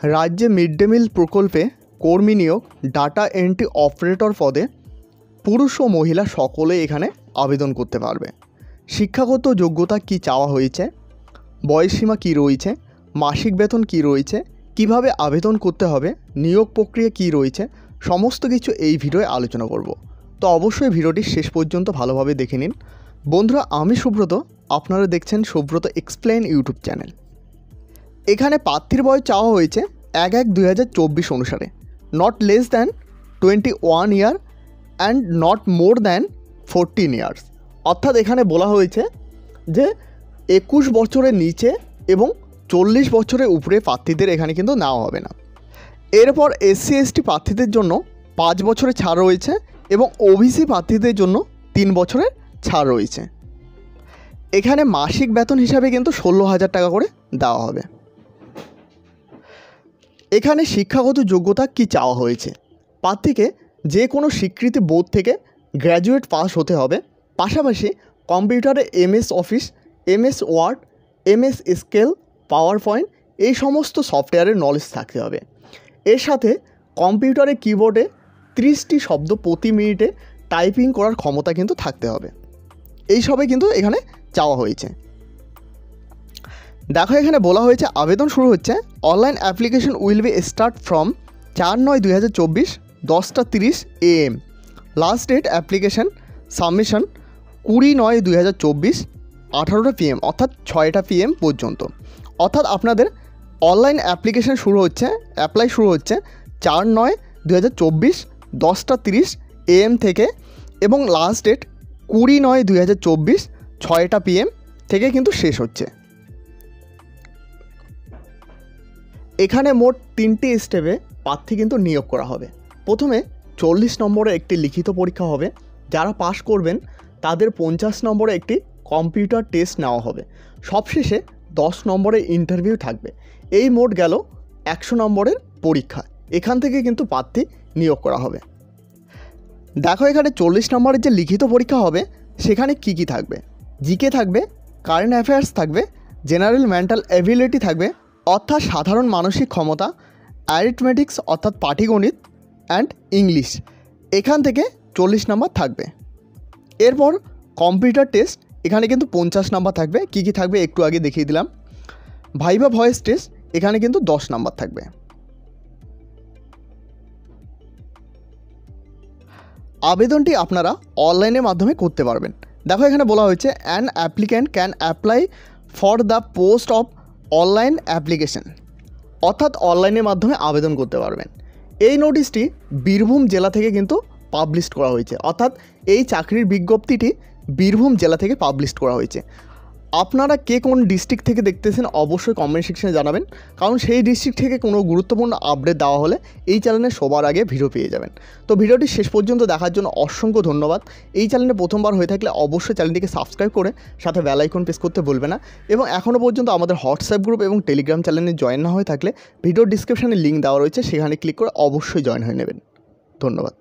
राज्य mid day meal प्रकल्पे कर्मी नियोग डाटा एंट्री ऑपरेटर पदे पुरुष और महिला सकले एखाने आवेदन करते पारबे। शिक्षागत योग्यता कि चाওয়া হয়েছে, बयससीमा कि रयेছে, मासिक वेतन कि रयेছে, किभाबे आवेदन करते हबे, नियोग प्रक्रिया कि रयेছে, समस्त किछु एई भिडियोय आलोचना करब। तो अवश्य भिडियोटी शेष पर्यन्त भालोभाबे देखे निन। बंधुरा आमि सुब्रत, आपनारा देखছেন सुब्रत एक्सप्लेन यूट्यूब चैनल। एखाने प्रार्थीर बयस चाওয়া হয়েছে 1-1-2024 अनुसारे not less than 21 year and not more than 14 years. अर्थात एखाने बोला হয়েছে যে 21 বছরের নিচে এবং 40 বছরের উপরে প্রার্থীদের এখানে কিন্তু নেওয়া হবে না। এরপর এসসি এসটি প্রার্থীদের জন্য 5 বছরের ছাড় রয়েছে এবং ওবিসি প্রার্থীদের জন্য 3 বছরের ছাড় রয়েছে। এখানে মাসিক বেতন হিসাবে কিন্তু 16,000 টাকা করে দেওয়া হবে। এখানে শিক্ষাগত যোগ্যতা কি চাওয়া হয়েছে, প্রার্থীকে যে কোনো স্বীকৃতি বোর্ড থেকে গ্র্যাজুয়েট পাস হতে হবে, পাশাপাশি কম্পিউটারে MS Office, MS Word, MS Excel, PowerPoint এই সমস্ত সফটওয়্যারের নলেজ থাকতে হবে। এর সাথে কম্পিউটারে কিবোর্ডে 30টি শব্দ প্রতি মিনিটে টাইপিং করার ক্ষমতা কিন্তু থাকতে হবে। এই সবই কিন্তু এখানে চাওয়া হয়েছে। देखो एखाने बोला হয়েছে आवेदन शुरू होच्छे online application will be start from 4-9-2024 10:30 AM। Last date application submission 20-9-2024 18টা PM अर्थात 6টা PM पर्यन्त। अर्थात आपनादेर ऑनलाइन एप्लीकेशन शुरू होच्छे अप्लाई शुरू होच्छे 4-9-2024 10:30 AM थेके एबं लास्ट डेट 20-9-2024 6টা PM थेके किन्तु शेष होच्छे। এখানে মোট 3টি স্টেপে প্রার্থী কিন্তু নিয়োগ করা হবে। প্রথমে 40 নম্বরের একটি লিখিত পরীক্ষা হবে, যারা পাস করবেন তাদের 50 নম্বরে একটি কম্পিউটার টেস্ট নেওয়া হবে, সবশেষে 10 নম্বরের ইন্টারভিউ থাকবে। এই মোট গেল 100 নম্বরের পরীক্ষা। এখান থেকে কিন্তু প্রার্থী নিয়োগ করা হবে। দেখো এখানে 40 নম্বরের যে লিখিত পরীক্ষা হবে সেখানে কি কি থাকবে, জিকে থাকবে, কারেন্ট অ্যাফেয়ার্স থাকবে, জেনারেল মেন্টাল এবিলিটি থাকবে অর্থাৎ সাধারণ মানসিক ক্ষমতা, অ্যারিথমেটিক্স অর্থাৎ পাটিগণিত অ্যান্ড ইংলিশ, এখান থেকে 40 নাম্বার থাকবে। এরপর কম্পিউটার টেস্ট, এখানে কিন্তু 50 নাম্বার থাকবে। কি কি থাকবে একটু আগে দেখিয়ে দিলাম। ভাইভা ভয়েস টেস্ট, এখানে কিন্তু 10 নাম্বার থাকবে। আবেদনটি আপনারা অনলাইনের মাধ্যমে করতে পারবেন। দেখো এখানে বলা হয়েছে an applicant can apply for the post of online application, অর্থাৎ অনলাইনের মাধ্যমে আবেদন করতে পারবেন। এই নোটিশটি বীরভূম জেলা থেকে কিন্তু পাবলিশ করা হয়েছে, অর্থাৎ এই চাকরির বিজ্ঞপ্তিটি বীরভূম জেলা থেকে পাবলিশ করা হয়েছে। আপনারা কে কোন ডিস্ট্রিক্ট থেকে দেখতেছেন অবশ্যই কমেন্ট সেকশনে জানাবেন, কারণ সেই ডিস্ট্রিক্ট থেকে কোনো গুরুত্বপূর্ণ আপডেট দেওয়া হলে এই চ্যানেলে সবার আগে ভিডিও পেয়ে যাবেন। তো ভিডিওটি শেষ পর্যন্ত দেখার জন্য অসংখ্য ধন্যবাদ। এই চ্যানেলে প্রথমবার হয়ে থাকলে অবশ্যই চ্যানেলটিকে সাবস্ক্রাইব করে সাথে বেল আইকন প্রেস করতে ভুলবে না, এবং এখনও পর্যন্ত আমাদের হোয়াটসঅ্যাপ গ্রুপ এবং টেলিগ্রাম চ্যানেলে জয়েন না হয়ে থাকলে ভিডিওর ডিসক্রিপশানে লিঙ্ক দেওয়া রয়েছে, সেখানে ক্লিক করে অবশ্যই জয়েন হয়ে নেবেন। ধন্যবাদ।